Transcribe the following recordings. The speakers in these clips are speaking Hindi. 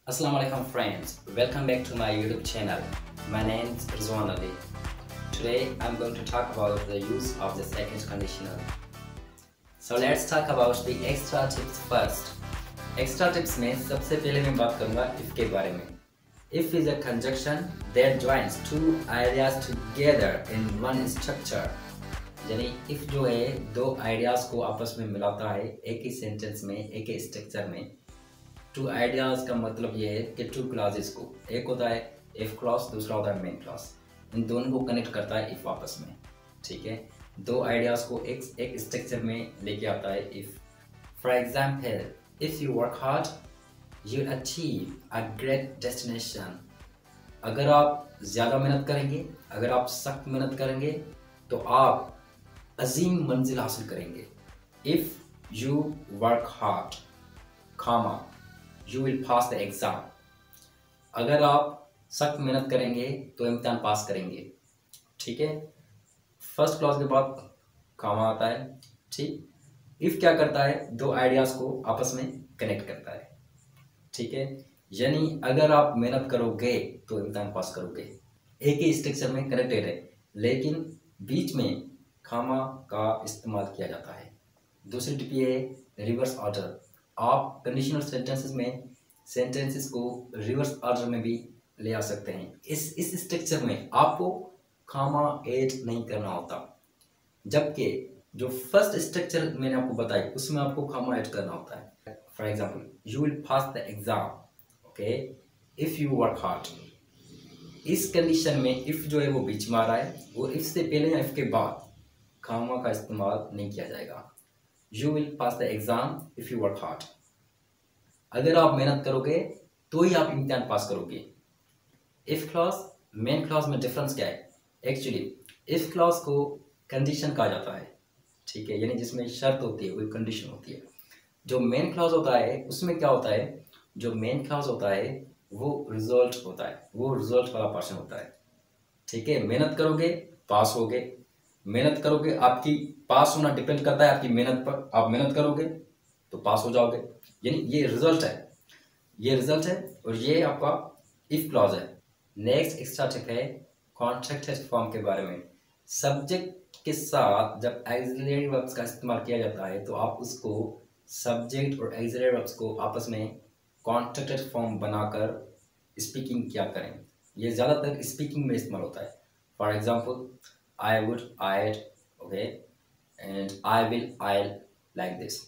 Assalamu alaikum friends, welcome back to my YouTube channel. My name is Rizwan Ali. Today I'm going to talk about the use of the second conditional. So let's talk about the extra tips first. Extra tips में सबसे पहले मैं बात करूँगा if के बारे में. If is a conjunction that joins two ideas together in one structure. यानी if जो है दो ideas को आपस में मिलाता है एक ही sentence में एक ही structure में. टू आइडियाज का मतलब ये है कि टू क्लासेस को एक होता है इफ क्लॉज दूसरा होता है मेन क्लॉज इन दोनों को कनेक्ट करता है इफ आपस में ठीक है दो आइडियाज को एक स्ट्रक्चर में लेके आता है if for example if you work hard you achieve a great destination अगर आप ज़्यादा मेहनत करेंगे अगर आप सख्त मेहनत करेंगे तो आप अजीम मंजिल हासिल करेंगे इफ यू वर्क हार्ड खामा You will pass the exam. अगर आप सख्त मेहनत करेंगे तो इम्तिहान पास करेंगे ठीक है फर्स्ट क्लॉज के बाद कामा आता है ठीक इफ क्या करता है दो आइडियाज को आपस में कनेक्ट करता है ठीक है यानी अगर आप मेहनत करोगे तो इम्तिहान पास करोगे एक ही स्ट्रक्चर में कनेक्टेड है लेकिन बीच में कामा का इस्तेमाल किया जाता है दूसरी टिप ये है रिवर्स ऑर्डर आप कंडीशनल सेंटेंसेस में सेंटेंसेस को रिवर्स ऑर्डर में भी ले आ सकते हैं इस स्ट्रक्चर में आपको कामा ऐड नहीं करना होता जबकि जो फर्स्ट स्ट्रक्चर मैंने आपको बताया उसमें आपको कामा ऐड करना होता है for example you will pass the exam okay if you work hard इस कंडीशन में इफ जो है वो बीच में आ रहा है और इफ से पहले या इफ के बाद कामा का इस्तेमाल नहीं किया जाएगा You will pass the exam if you work hard. अगर आप मेहनत करोगे तो ही आप इम्तिहान पास करोगे इफ क्लॉज मेन क्लॉज में डिफरेंस क्या है एक्चुअली इफ क्लॉज को कंडीशन कहा जाता है ठीक है यानी जिसमें शर्त होती है कोई कंडीशन होती है जो मेन क्लॉज होता है उसमें क्या होता है जो मेन क्लॉज होता है वो रिजल्ट होता है वो रिजल्ट वाला पर्सन होता है ठीक है मेहनत करोगे पास होगे मेहनत करोगे आपकी पास होना डिपेंड करता है आपकी मेहनत पर आप मेहनत करोगे तो पास हो जाओगे यानी ये रिजल्ट है और ये आपका इफ क्लॉज है नेक्स्ट एक्स्ट्रा टिप है कॉन्ट्रैक्टेड फॉर्म के बारे में सब्जेक्ट के साथ जब ऑक्सिलरी वर्ब्स का इस्तेमाल किया जाता है तो आप उसको सब्जेक्ट और ऑक्सिलरी वर्ब्स को आपस में कॉन्ट्रैक्टेड फॉर्म बनाकर स्पीकिंग क्या करें ये ज़्यादातर स्पीकिंग में इस्तेमाल होता है for example I would, I'd, okay, and I will, I'll, like this.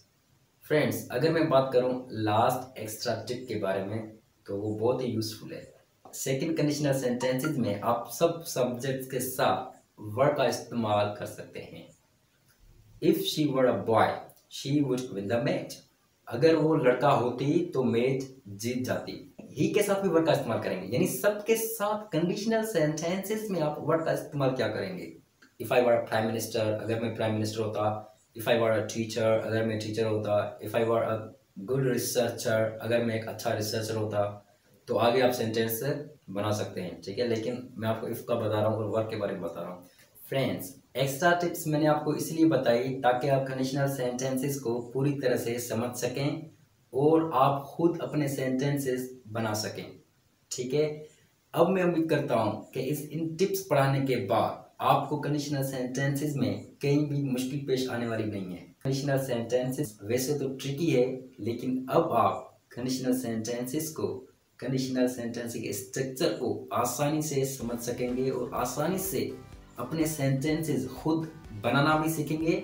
Friends, अगर मैं बात करूँ लास्ट एक्स्ट्रा टिप के बारे में तो वो बहुत ही यूजफुल है सेकंड कंडीशनल सेंटेंसेस में आप सब सब्जेक्ट्स के साथ वर्ड का इस्तेमाल कर सकते हैं if she were a boy she would win the match अगर वो लड़का होती तो मैच जीत जाती ही के साथ भी वर्ड का इस्तेमाल करेंगे यानी सबके साथ कंडीशनल सेंटेंसेस में आप वर्ड का इस्तेमाल क्या करेंगे if I were a prime minister अगर मैं प्राइम मिनिस्टर होता if I were a teacher अगर मैं टीचर होता if I were a good researcher अगर मैं एक अच्छा रिसर्चर होता तो आगे आप सेंटेंस बना सकते हैं ठीक है लेकिन मैं आपको इफ का बता रहा हूँ और वर्ड के बारे में बता रहा हूँ फ्रेंड्स एक्स्ट्रा टिप्स मैंने आपको इसलिए बताई ताकि आप कंडीशनल सेंटेंसेस को पूरी तरह से समझ सकें और आप खुद अपने सेंटेंसेस बना सकें ठीक है अब मैं उम्मीद करता हूं कि इन टिप्स पढ़ाने के बाद आपको कंडीशनल सेंटेंसेस में कहीं भी मुश्किल पेश आने वाली नहीं है कंडीशनल सेंटेंसेस वैसे तो ट्रिकी है लेकिन अब आप कंडीशनल सेंटेंसेस को कंडीशनल सेंटेंस के स्ट्रक्चर को आसानी से समझ सकेंगे और आसानी से अपने सेंटेंसेस खुद बनाना भी सीखेंगे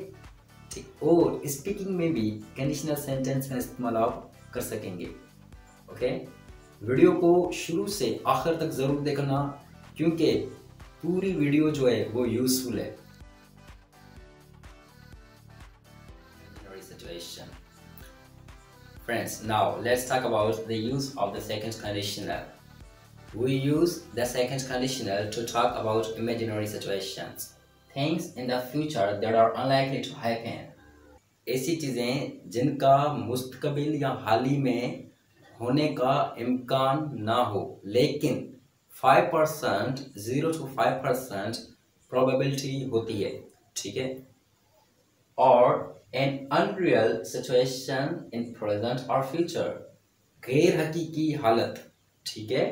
ठीक और स्पीकिंग में भी कंडीशनल सेंटेंस का इस्तेमाल आप कर सकेंगे ओके वीडियो को शुरू से आखिर तक जरूर देखना क्योंकि पूरी वीडियो जो है वो यूजफुल है situation friends now let's talk about the use of the second conditional we use the second conditional to talk about imaginary situations things in the future that are unlikely to happen ऐसी चीज़ें जिनका मुस्तकबिल या हाल ही में होने का इम्कान ना हो लेकिन 5% 0 to 5% प्रोबेबिलिटी होती है ठीक है और an unreal situation in present or future गैर हकीकी हालत, ठीक है,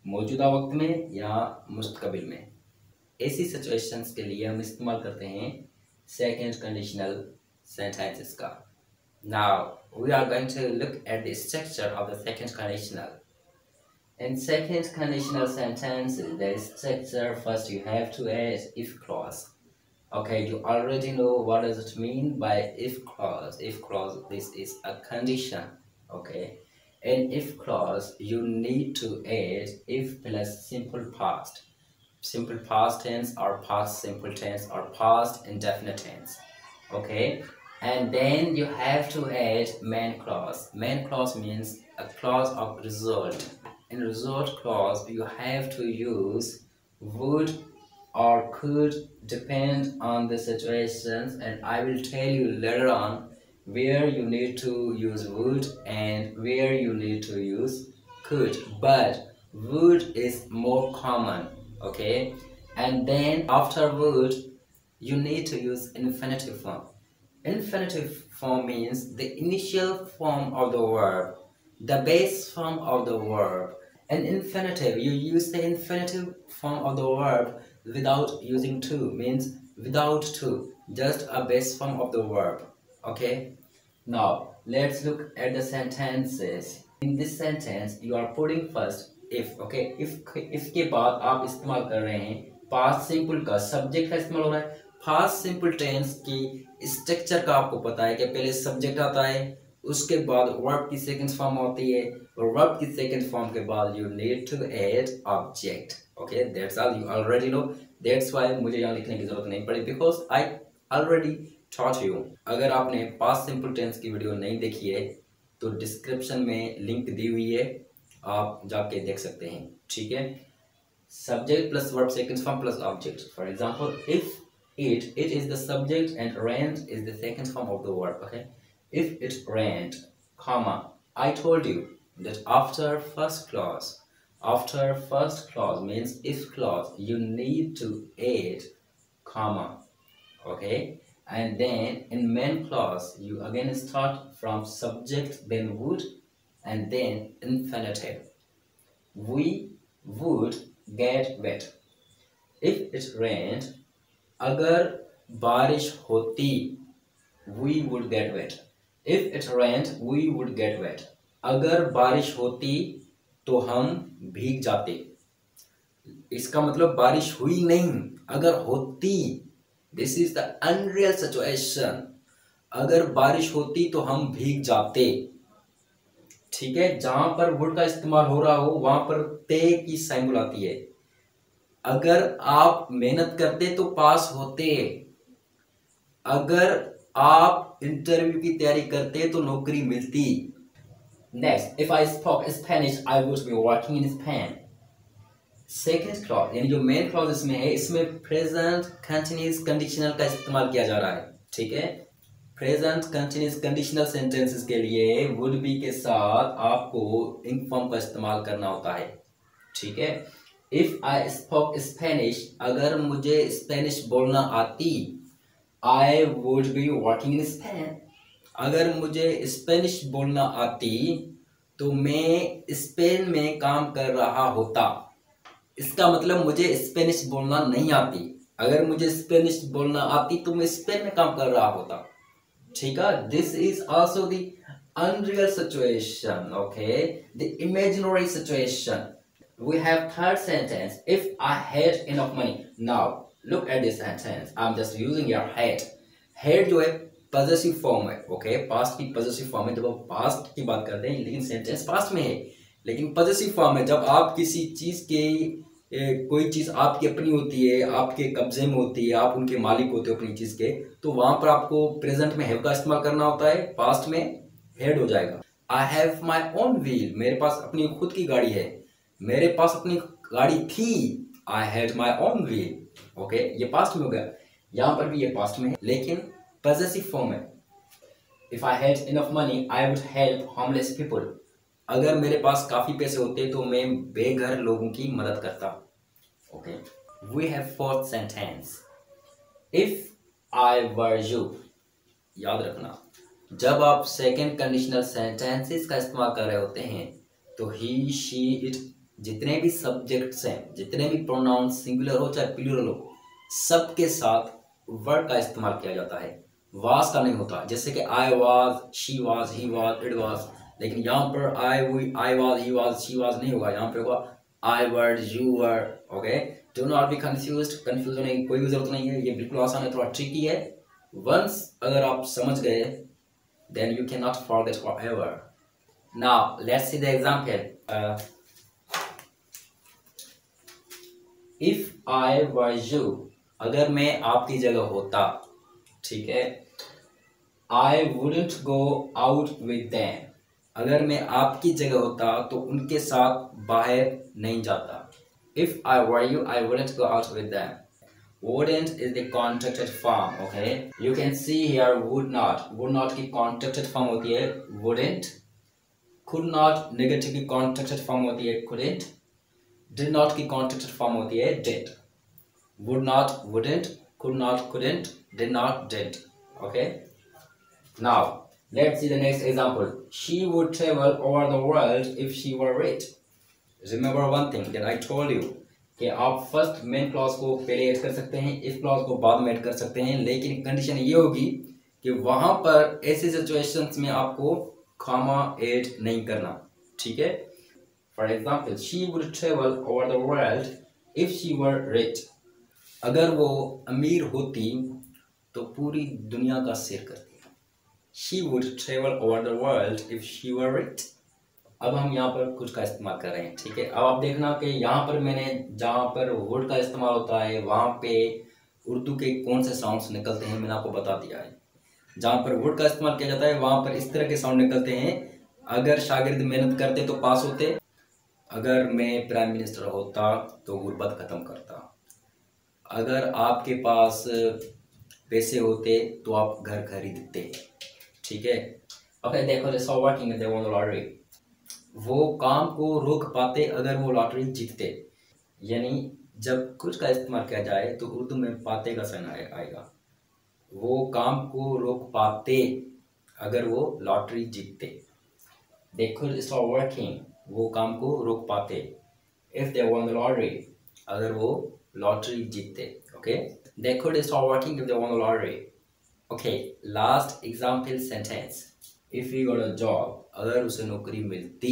मौजूदा वक्त में या मुस्तकबिल में, ऐसी सिचुएशंस के लिए हम इस्तेमाल करते हैं सेकंड कंडीशनल सेंटेंसेस का। Now we are going to look at the structure of the second conditional. In second conditional sentences, there is structure. First, you have to add if clause. Okay, you already know what does it mean by if clause. If clause, this is a condition. Okay, in if clause, you need to add if plus simple past tense, or past simple tense, or past indefinite tense. Okay, and then you have to add main clause. Main clause means a clause of result. In result clause, you have to use would or could, depend on the situations, and I will tell you later on where you need to use would and where you need to use could, but would is more common. Okay, and then after would you need to use infinitive form. Infinitive form means the initial form of the verb, the base form of the verb. In infinitive, you use the infinitive form of the verb without using to, means without to, just a base form of the verb. Okay, now let's look at the sentences. In this sentence you are putting first if. Okay, if के बाद आप इस्तेमाल कर रहे हैं past simple का, subject का इस्तेमाल हो रहा है। past simple tense की स्ट्रक्चर का आपको पता है कि पहले सब्जेक्ट आता है, उसके बाद वर्ब की सेकंड फॉर्म होती है, और वर्ब की सेकंड फॉर्म के बाद you need to add object. Okay, that's all, you already know, that's why मुझे यहाँ लिखने की जरूरत नहीं पड़ी, because I already taught you. अगर आपने पास्ट सिंपल टेंस की वीडियो नहीं देखी है तो डिस्क्रिप्शन में लिंक दी हुई है, आप जाके देख सकते हैं, ठीक है। Subject plus verb second form plus object. For example, if it is the subject and rained is the second form of the verb. Okay, if it rained, comma, I told you that after first clause means if clause, you need to add comma. Okay, and then in main clause you again start from subject, then would, and then infinitive. We would get wet if it rained. अगर बारिश होती, we would get wet. If it rained, we would get wet. अगर बारिश होती तो हम भीग जाते। इसका मतलब बारिश हुई नहीं, अगर होती। This is the unreal situation. अगर बारिश होती तो हम भीग जाते, ठीक है। जहां पर would का इस्तेमाल हो रहा हो वहां पर ते की साइन बुलाती है। अगर आप मेहनत करते तो पास होते, अगर आप इंटरव्यू की तैयारी करते तो नौकरी मिलती। Next, if I spoke Spanish I would be working in Spain. Second clause यानी जो मेन क्लॉज इसमें है, इसमें प्रेजेंट कंटीन्यूअस कंडीशनल का इस्तेमाल किया जा रहा है, ठीक है। प्रेजेंट कंटीन्यूअस कंडीशनल सेंटेंसेस के लिए वुड बी के साथ आपको इंक फॉर्म का इस्तेमाल करना होता है, ठीक है। इफ आई स्पोक स्पेनिश, अगर मुझे स्पेनिश बोलना आती, I would be working in Spain. अगर मुझे स्पेनिश बोलना आती तो मैं स्पेन में काम कर रहा होता। इसका मतलब मुझे स्पेनिश बोलना नहीं आती, अगर मुझे स्पेनिश बोलना आती तो मैं स्पेन में काम कर रहा होता, ठीक है। This is also the unreal situation, okay, the imaginary situation. We have third sentence, if I had enough money. Now look at this sentence, I'm just using your had. Had जो है possessive form है, okay, past की possessive form है। जब आप past की बात करते हैं, लेकिन sentence past में है, लेकिन possessive form है। जब आप किसी चीज के कोई चीज आपकी अपनी होती है, आपके कब्जे में होती है, आप उनके मालिक होते हो अपनी चीज के, तो वहां पर आपको प्रेजेंट में have का इस्तेमाल करना होता है, पास्ट में had हो जाएगा। I have my own wheel, मेरे पास अपनी खुद की गाड़ी है, मेरे पास अपनी गाड़ी थी, I had my own wheel, okay, ये पास्ट में हो गया। यहाँ पर भी ये पास्ट में है, लेकिन पॉजेसिव फॉर्म है। If I had enough money, I would help homeless people. अगर मेरे पास काफी पैसे होते तो मैं बेघर लोगों की मदद करता, okay. We have fourth sentence, if I were you, याद रखना, जब आप सेकंड कंडीशनल सेंटेंसेस का इस्तेमाल कर रहे होते हैं तो ही, शी, इट, जितने भी सब्जेक्ट्स हैं, जितने भी प्रोनाउन सिंगुलर हो चाहे प्लूरल हो, सबके साथ वर्ड का इस्तेमाल किया जाता है, वाज का नहीं होता। जैसे कि I was, she was, he was, it was, लेकिन यहाँ पर I was, he was, she was नहीं होगा, यहाँ पे होगा I were, you were. Okay, do not be confuse होने की कोई जरूरत नहीं है, ये बिल्कुल आसान है, थोड़ा ट्रिकी है। वंस अगर आप समझ गए then you cannot forget forever. Now let's see the example. If I were you, अगर मैं आपकी जगह होता, ठीक है, I wouldn't go out with them. अगर मैं आपकी जगह होता तो उनके साथ बाहर नहीं जाता. If I were you, I wouldn't go out with them. Wouldn't is the contracted form. Okay, you can see here would not की contracted form होती है wouldn't. Could not negative की contracted form होती है couldn't. Did not की contracted form होती है did. Would not, wouldn't, could not, couldn't, did not, did. Okay, now let's see the next example. She would travel over the world if she were rich. Remember one thing that I told you कि आप फर्स्ट मेन क्लॉज को पहले ऐड कर सकते हैं, इफ क्लॉज को बाद में ऐड कर सकते हैं, लेकिन कंडीशन ये होगी कि वहां पर ऐसे सिचुएशंस में आपको कॉमा ऐड नहीं करना, ठीक है। For example, she would travel over the world if she were rich. अगर वो अमीर होती तो पूरी दुनिया का सैर करती। She would travel over the world if she were rich. अब हम यहाँ पर कुछ का इस्तेमाल कर रहे हैं, ठीक है। अब आप देखना कि यहाँ पर मैंने जहाँ पर वुड का इस्तेमाल होता है वहाँ पे उर्दू के कौन से साउंड्स निकलते हैं मैंने आपको बता दिया है। जहाँ पर वुड का इस्तेमाल किया जाता है वहाँ पर इस तरह के साउंड निकलते हैं। अगर शागिर्द मेहनत करते तो पास होते, अगर मैं प्राइम मिनिस्टर होता तो गुर्बत ख़त्म करता, अगर आपके पास पैसे होते तो आप घर खरीदते, ठीक है। ओके, देखो जैसा वर्किंग दे वो लॉटरी, वो काम को रोक पाते अगर वो लॉटरी जीतते। यानी जब कुछ का इस्तेमाल किया जाए तो उर्दू में पाते का साइन आएगा। वो काम को रोक पाते अगर वो लॉटरी जीतते। देखो इट्स वर्किंग, वो काम को रोक पाते। If they one the lottery, अगर वो लॉटरी जीतते। ओके, देखो it's working if they one the lottery. Okay, last example sentence, if he got a job, अगर उसे नौकरी मिलती,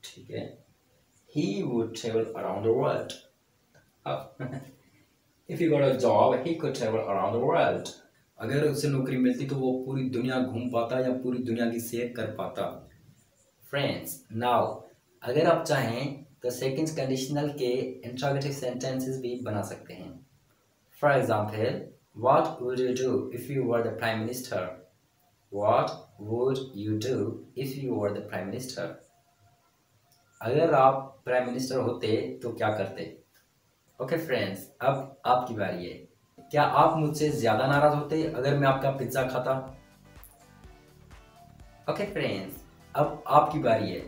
ठीक है, he would travel around the world. If he got a job, he could travel around the world. अगर उसे नौकरी मिलती तो वो पूरी दुनिया घूम पाता या पूरी दुनिया की सैर कर पाता। फ्रेंड्स, नाउ अगर आप चाहें तो सेकंड कंडीशनल के इंट्रोगेटिव सेंटेंसेस भी बना सकते हैं। For example, what would you do if you were the prime minister? What would you do if you were the prime minister? अगर आप प्राइम मिनिस्टर होते तो क्या करते? ओके फ्रेंड्स, अब आपकी बारी है। क्या आप मुझसे ज्यादा नाराज होते अगर मैं आपका पिज्जा खाता? ओके फ्रेंड्स, अब आपकी बारी है।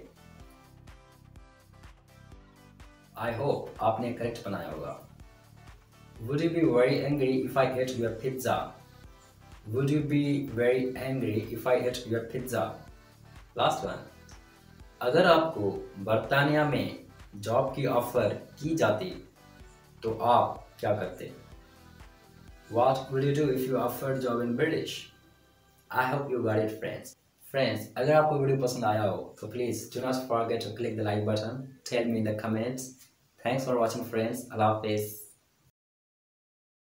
आई होप आपने करेक्ट बनाया होगा। Would you be very angry if I ate your pizza? Would you be very angry if I ate your pizza? Last one. अगर आपको बर्तानिया में जॉब की ऑफर की जाती तो आप क्या करते? What would you do if you offered job in British? I hope you got it, friends. Friends, अगर आपको वीडियो पसंद आया हो तो please do not forget to click the like button. Tell me in the comments. Thanks for watching, friends. Allah Hafiz.